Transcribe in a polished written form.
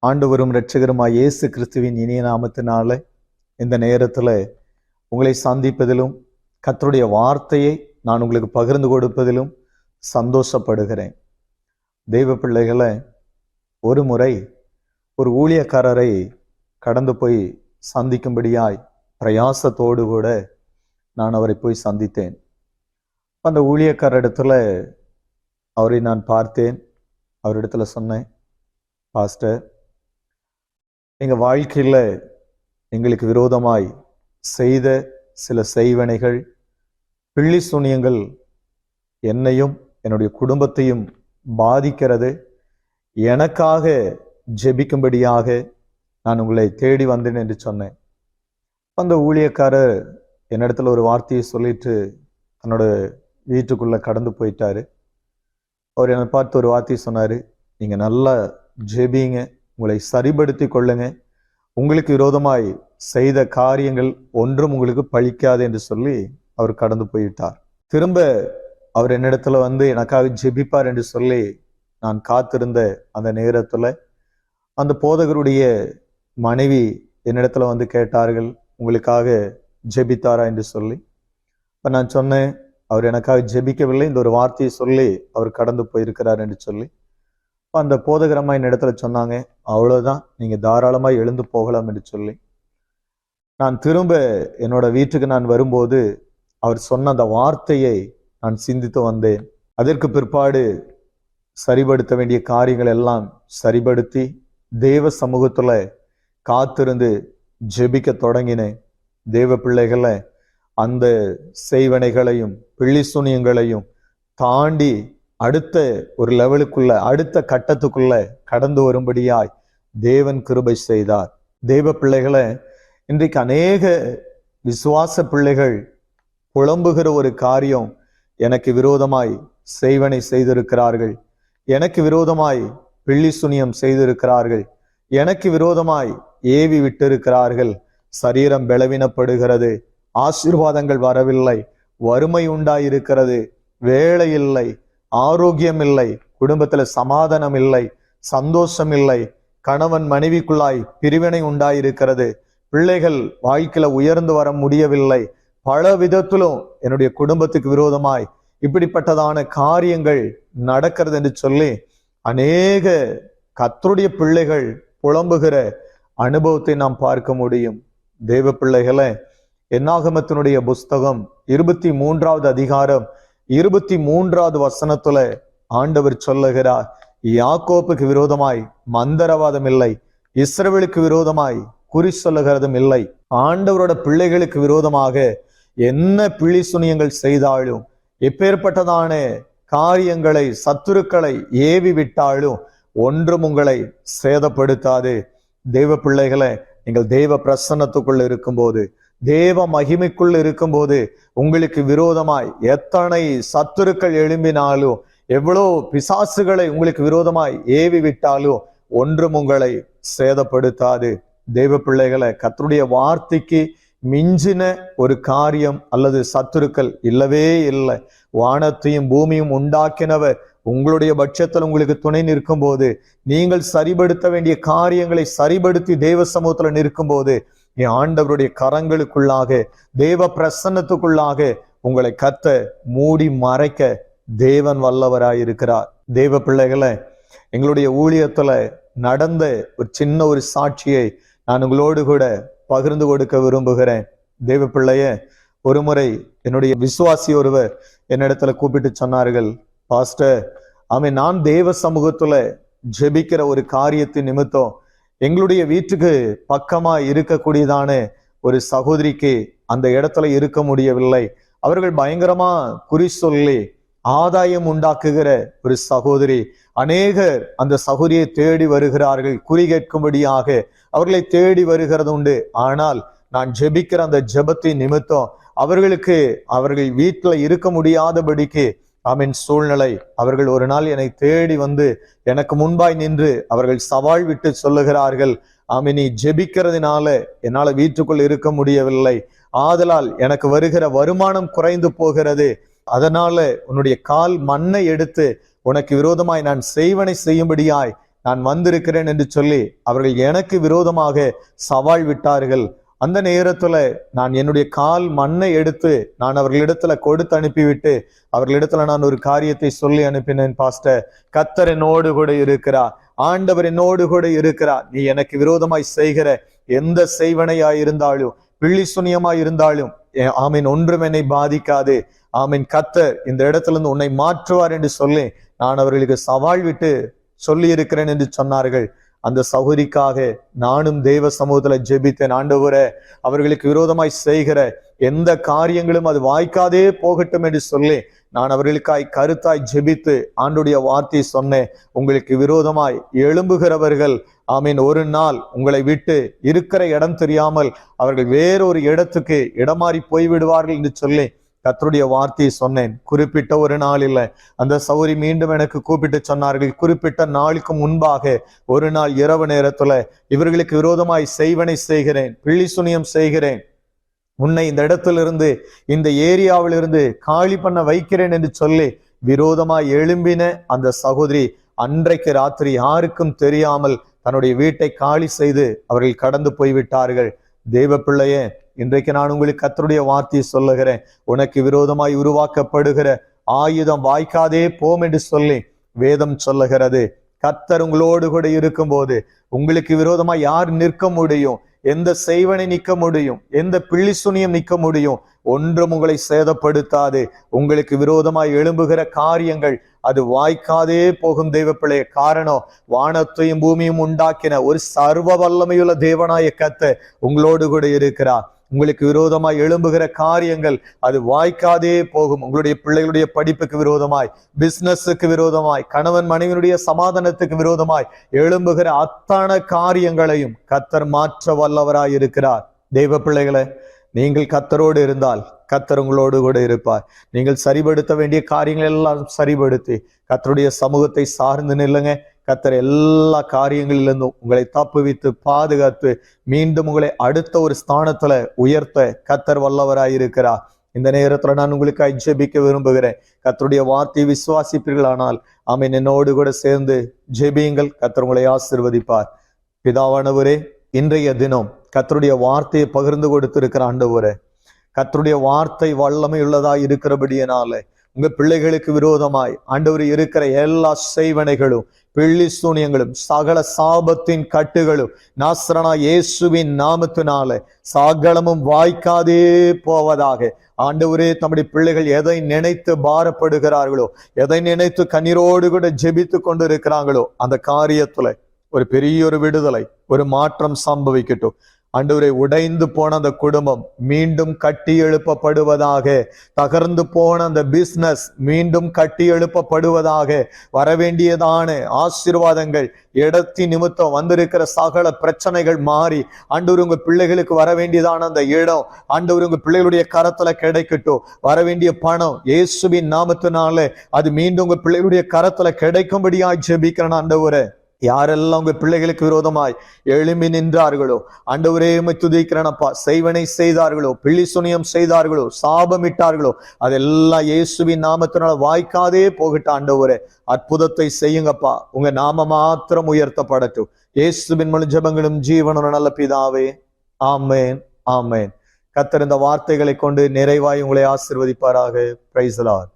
ஆண்டவரும் இரட்சகருமாய் இயேசு கிறிஸ்துவின் இனிய நாமத்தினால இந்த நேரத்தில் உங்களை சந்திப்பதிலும் கர்த்தருடைய வார்த்தையை நான் உங்களுக்கு பகிர்ந்து கொடுப்பதிலும் சந்தோஷப்படுகிறேன். தெய்வ பிள்ளைகளை, ஒரு முறை ஒரு ஊழியக்காரரை கடந்து போய் சந்திக்கும்படியாய் பிரயாசத்தோடு கூட நான் அவரை போய் சந்தித்தேன். அந்த ஊழியக்கார இடத்துல அவரை நான் பார்த்தேன். அவரிடத்துல சொன்னேன், பாஸ்டர், எங்கள் வாழ்க்கையில் எங்களுக்கு விரோதமாய் செய்த சில செய்வனைகள், பிள்ளி சூனியங்கள் என்னையும் என்னுடைய குடும்பத்தையும் பாதிக்கிறது. எனக்காக ஜெபிக்கும்படியாக நான் உங்களை தேடி வந்தேன் என்று சொன்னேன். அந்த ஊழியக்காரர் என்னிடத்துல ஒரு வார்த்தையை சொல்லிட்டு தன்னோட வீட்டுக்குள்ளே கடந்து போயிட்டாரு. அவர் என்னை பார்த்து ஒரு வார்த்தையை சொன்னார், நீங்கள் நல்லா ஜெபிங்க, உங்களை சரிபடுத்தி கொள்ளுங்க, உங்களுக்கு விரோதமாய் செய்த காரியங்கள் ஒன்றும் உங்களுக்கு பழிக்காது என்று சொல்லி அவர் கடந்து போயிட்டார். திரும்ப அவர் என்னிடத்துல வந்து எனக்காக ஜெபிப்பார் என்று சொல்லி நான் காத்திருந்த அந்த நேரத்துல அந்த போதகருடைய மனைவி என்னிடத்துல வந்து கேட்டார்கள், உங்களுக்காக ஜெபித்தாரா என்று சொல்லி. இப்ப நான் சொன்னேன், அவர் எனக்காக ஜெபிக்கவில்லை, இந்த ஒரு வார்த்தையை சொல்லி அவர் கடந்து போயிருக்கிறார் என்று சொல்லி. அந்த போதகரம்மா என் இடத்துல சொன்னாங்க, அவ்வளவுதான், நீங்க தாராளமாய் எழுந்து போகலாம் என்று சொல்லி. நான் திரும்ப என்னோட வீட்டுக்கு நான் வரும்போது அவர் சொன்ன அந்த வார்த்தையை நான் சிந்தித்து வந்தேன். அதற்கு பிற்பாடு சரிபடுத்த வேண்டிய காரியங்கள் எல்லாம் சரிபடுத்தி தேவ சமூகத்துல காத்திருந்து ஜெபிக்க தொடங்கினேன். தேவ பிள்ளைகளை, அந்த செய்வனைகளையும் பிள்ளி சூனியங்களையும் தாண்டி அடுத்த ஒரு லெவலுக்குள்ள, அடுத்த கட்டத்துக்குள்ள கடந்து வரும்படியாய் தேவன் கிருபை செய்தார். தேவ பிள்ளைகளை, இன்றைக்கு அநேக விசுவாச பிள்ளைகள் புலம்புகிற ஒரு காரியம், எனக்கு விரோதமாய் செய்வனை செய்திருக்கிறார்கள், எனக்கு விரோதமாய் பிள்ளி சுனியம் செய்திருக்கிறார்கள், எனக்கு விரோதமாய் ஏவி விட்டிருக்கிறார்கள், சரீரம் பலவீனப்படுகிறது, ஆசீர்வாதங்கள் வரவில்லை, வறுமை உண்டாயிருக்கிறது, வேலை இல்லை, ஆரோக்கியம் இல்லை, குடும்பத்துல சமாதானம் இல்லை, சந்தோஷம் இல்லை, கணவன் மனைவிக்குள்ளாய் பிரிவினை உண்டாயிருக்கிறது, பிள்ளைகள் வாழ்க்கையில உயர்ந்து வர முடியவில்லை, பல விதத்திலும் என்னுடைய குடும்பத்துக்கு விரோதமாய் இப்படிப்பட்டதான காரியங்கள் நடக்கிறது என்று சொல்லி அநேக கர்த்தருடைய பிள்ளைகள் புலம்புகிற அனுபவத்தை நாம் பார்க்க முடியும். தேவ பிள்ளைகளை, என்னாகமத்தினுடைய புஸ்தகம் 23வது அதிகாரம் 23வது வசனத்துல ஆண்டவர் சொல்லுகிறார், யாக்கோப்புக்கு விரோதமாய் மந்திரவாதம் இல்லை, இஸ்ரவேலுக்கு விரோதமாய் குறி சொல்லுகிறதும் இல்லை. ஆண்டவரோட பிள்ளைகளுக்கு விரோதமாக என்ன பிழி சுனியங்கள் செய்தாலும், எப்பேற்பட்டதான காரியங்களை சத்துருக்களை ஏவி விட்டாலும் ஒன்றும் உங்களை சேதப்படுத்தாது. தேவ பிள்ளைகளை, நீங்கள் தேவ பிரசன்னத்துக்குள்ள இருக்கும்போது, தேவ மகிமைக்குள் இருக்கும்போது, உங்களுக்கு விரோதமாய் எத்தனை சத்துருக்கள் எழும்பினாலும், எவ்வளோ பிசாசுகளை உங்களுக்கு விரோதமாய் ஏவி விட்டாலும் ஒன்றும் உங்களை சேதப்படுத்தாது. தேவ பிள்ளைகளை, கர்த்தருடைய வார்த்தைக்கு மிஞ்சின ஒரு காரியம் அல்லது சத்துருக்கள் இல்லவே இல்லை. வானத்தையும் பூமியும் உண்டாக்கினவர் உங்களுடைய பட்சத்தில் உங்களுக்கு துணை நிற்கும் போது, நீங்கள் சரிபடுத்த வேண்டிய காரியங்களை சரிபடுத்தி தேவ சமூகத்துல நிற்கும் போது, என் ஆண்டவருடைய கரங்களுக்குள்ளாக, தேவ பிரசன்னத்துக்குள்ளாக உங்களை கர்த்தர் மூடி மறைக்க தேவன் வல்லவராயிருக்கிறார். தேவ பிள்ளைகளை, எங்களுடைய ஊழியத்துல நடந்த ஒரு சின்ன ஒரு சாட்சியை நான் உங்களோடு கூட பகிர்ந்து கொடுக்க விரும்புகிறேன். தேவ பிள்ளைய, ஒரு முறை என்னுடைய விசுவாசி ஒருவர் என்னிடத்துல கூப்பிட்டு சொன்னார்கள், பாஸ்டர், நான் தேவ சமூகத்துல ஜெபிக்கிற ஒரு காரியத்தின் நிமித்தம் எங்களுடைய வீட்டுக்கு பக்கமா இருக்கக்கூடியதான ஒரு சகோதரிக்கு அந்த இடத்துல இருக்க முடியவில்லை. அவர்கள் பயங்கரமா குறி சொல்லி ஆதாயம் உண்டாக்குகிற ஒரு சகோதரி, அநேகர் அந்த சகோதரியை தேடி வருகிறார்கள், குறி கேட்கும்படியாக அவர்களை தேடி வருகிறது உண்டு. ஆனால் நான் ஜெபிக்கிற அந்த ஜெபத்தின் நிமித்தம் அவர்கள் வீட்டுல இருக்க முடியாதபடிக்கு சூழ்நிலை. அவர்கள் ஒரு நாள் என்னை தேடி வந்து எனக்கு முன்பாய் நின்று அவர்கள் சவால் விட்டு சொல்லுகிறார்கள், நீ ஜெபிக்கிறதுனால என்னால வீட்டுக்குள் இருக்க முடியவில்லை, ஆதலால் எனக்கு வருகிற வருமானம் குறைந்து போகிறது, அதனால உன்னுடைய கால் மண்ணை எடுத்து உனக்கு விரோதமாய் நான் செய்வனை செய்யும்படியாய் நான் வந்திருக்கிறேன் என்று சொல்லி அவர்கள் எனக்கு விரோதமாக சவால் விட்டார்கள். அந்த நேரத்துல நான் என்னுடைய கால் மண்ணை எடுத்து நான் அவர்களிடத்துல கொடுத்து அனுப்பிவிட்டு அவர்களிடத்துல நான் ஒரு காரியத்தை சொல்லி அனுப்பினேன். பாஸ்டர், கர்த்தர் என்னோடு கூட இருக்கிறார், ஆண்டவர் என்னோடு கூட இருக்கிறார். நீ எனக்கு விரோதமாய் செய்கிற எந்த செய்வனையாய் இருந்தாலும், பிள்ளி சுனியமாய் இருந்தாலும் ஆமீன், ஒன்றும் என்னை பாதிக்காது. ஆமீன், கர்த்தர் இந்த இடத்துல இருந்து உன்னை மாற்றுவார் என்று சொல்லி நான் அவர்களுக்கு சவால் விட்டு சொல்லி இருக்கிறேன் என்று சொன்னார்கள். அந்த சகோதரிக்காக நானும் தேவ சமூகத்துல ஜெபித்தேன். ஆண்டவரே, அவர்களுக்கு விரோதமாய் செய்கிற எந்த காரியங்களும் அது வாய்க்காதே போகட்டும் என்று சொல்லி நான் அவர்களுக்காய் கருத்தாய் ஜெபித்து ஆண்டுடைய வார்த்தையை சொன்னேன். உங்களுக்கு விரோதமாய் எழும்புகிறவர்கள் ஆமீன், ஒரு நாள் உங்களை விட்டு இருக்கிற இடம் தெரியாமல் அவர்கள் வேறொரு இடத்துக்கு இடமாறி போய்விடுவார்கள் என்று சொல்லி கர்த்தருடைய வார்த்தையை சொன்னேன். குறிப்பிட்ட ஒரு நாள் இல்லை, அந்த சௌரி மீண்டும் எனக்கு கூப்பிட்டு சொன்னார்கள், குறிப்பிட்ட நாளுக்கு முன்பாக ஒரு நாள் இரவு நேரத்துல இவர்களுக்கு விரோதமாய் செய்வனை செய்கிறேன், பிள்ளி சுனியம் செய்கிறேன், உன்னை இந்த இடத்திலிருந்து இந்த ஏரியாவிலிருந்து காலி பண்ண வைக்கிறேன் என்று சொல்லி விரோதமாய் எழும்பின அந்த சகோதரி அன்றைக்கு ராத்திரி யாருக்கும் தெரியாமல் தன்னுடைய வீட்டை காலி செய்து அவர்கள் கடந்து போய்விட்டார்கள். தேவ பிள்ளையே, இன்றைக்கு நான் உங்களுக்கு கர்த்தருடைய வார்த்தையை சொல்லுகிறேன். உனக்கு விரோதமாய் உருவாக்கப்படுகிற ஆயுதம் வாய்க்காதே போம் என்று சொல்லி வேதம் சொல்லுகிறது. கர்த்தர் உங்களோடு கூட இருக்கும் போது உங்களுக்கு விரோதமாய் யார் நிற்க முடியும்? எந்த செய்வனை நிற்க முடியும்? எந்த பிள்ளி சுனியம் நிற்க முடியும்? ஒன்றும் உங்களை சேதப்படுத்தாது. உங்களுக்கு விரோதமாய் எழும்புகிற காரியங்கள் அது வாய்க்காதே போகும். தெய்வ பிள்ளைய, காரணம் வானத்தையும் பூமியும் உண்டாக்கின ஒரு சர்வ வல்லமையுள்ள தேவனாய கர்த்தர் உங்களோடு கூட இருக்கிறார். உங்களுக்கு விரோதமாய் எழும்புகிற காரியங்கள் அது வாய்க்காதே போகும். உங்களுடைய பிள்ளைகளுடைய படிப்புக்கு விரோதமாய், பிசினஸுக்கு விரோதமாய், கணவன் மனைவியுடைய சமாதானத்துக்கு விரோதமாய் எழும்புகிற அத்தனை காரியங்களையும் கர்த்தர் மாற்ற வல்லவராய் இருக்கிறார். தெய்வ பிள்ளைகளை, நீங்கள் கர்த்தரோடு இருந்தால் கர்த்தர் உங்களோடு கூட இருப்பார். நீங்கள் சரிபடுத்த வேண்டிய காரியங்கள் எல்லாம் சரிபடுத்தி கர்த்தருடைய சமூகத்தை சார்ந்து நில்லுங்க. கர்த்தர் எல்லா காரியங்களிலிருந்தும் உங்களை தப்புவித்து பாதுகாத்து மீண்டும் உங்களை அடுத்த ஒரு ஸ்தானத்துல உயர்த்த கர்த்தர் வல்லவராயிருக்கிறார். இந்த நேரத்துல நான் உங்களுக்கு ஜெபிக்க விரும்புகிறேன். கர்த்தருடைய வார்த்தையை விசுவாசிப்பீர்களானால் ஆமென், என்னோடு கூட சேர்ந்து ஜெபியுங்கள். கர்த்தர் உங்களை ஆசீர்வதிப்பார். பிதாவானவரே, இன்றைய தினம் கர்த்தருடைய வார்த்தையை பகிர்ந்து கொடுத்திருக்கிற ஆண்டவரே, கர்த்தருடைய வார்த்தை வல்லமை உள்ளதா இருக்கிறபடியினால உங்க பிள்ளைகளுக்கு விரோதமாய் ஆண்டவர் இருக்கிற எல்லா செய்வனைகளும், பிள்ளி சூனியங்களும், சகல சாபத்தின் கட்டுகளும் நாசரனா இயேசுவின் நாமத்தினால சகலமும் வாய்க்காதே போவதாக. ஆண்டவரே, தம்முடைய பிள்ளைகள் எதை நினைத்து பாரப்படுகிறார்களோ, எதை நினைத்து கண்ணீரோடு கூட ஜெபித்து கொண்டு இருக்கிறாங்களோ, அந்த காரியத்துல ஒரு பெரிய ஒரு விடுதலை, ஒரு மாற்றம் சம்பவிக்கட்டும். ஆண்டவரே, உடைந்து போன அந்த குடும்பம் மீண்டும் கட்டி எழுப்பப்படுவதாக. தகர்ந்து போன அந்த பிசினஸ் மீண்டும் கட்டி எழுப்பப்படுவதாக. வரவேண்டியதான ஆசீர்வாதங்கள், இடத்தின் நிமித்தம் வந்திருக்கிற சகல பிரச்சனைகள் மாறி ஆண்டவர் உங்க பிள்ளைகளுக்கு வரவேண்டியதான அந்த இடம் ஆண்டவர் உங்க பிள்ளைகளுடைய கரத்துல கிடைக்கட்டும். வரவேண்டிய பணம் இயேசுவின் நாமத்தினால அது மீண்டும் உங்க பிள்ளைகளுடைய கரத்துல கிடைக்கும்படியாய் ஜெபிக்கிறேன். ஆண்டவரே, யாரெல்லாம் உங்க பிள்ளைகளுக்கு விரோதமாய் எழும்பி நின்றார்களோ, ஆண்டவரே உம்மை துதிக்கிறேனப்பா, செய்வனை செய்தார்களோ, பிள்ளி சுனியம் செய்தார்களோ, சாபமிட்டார்களோ, அதெல்லாம் இயேசுவின் நாமத்தினால வாய்க்காதே போகட்டும். ஆண்டவரே, அற்புதத்தை செய்யுங்கப்பா. உங்க நாம மாத்திரம் உயர்த்தப்படட்டும். இயேசுவின் மூலம் ஜெபங்களும் ஜீவனும் நல்ல பிதாவே, ஆமேன், ஆமேன். கர்த்தர் இந்த வார்த்தைகளை கொண்டு நிறைவாய் உங்களை ஆசீர்வதிப்பாராக. Praise the Lord.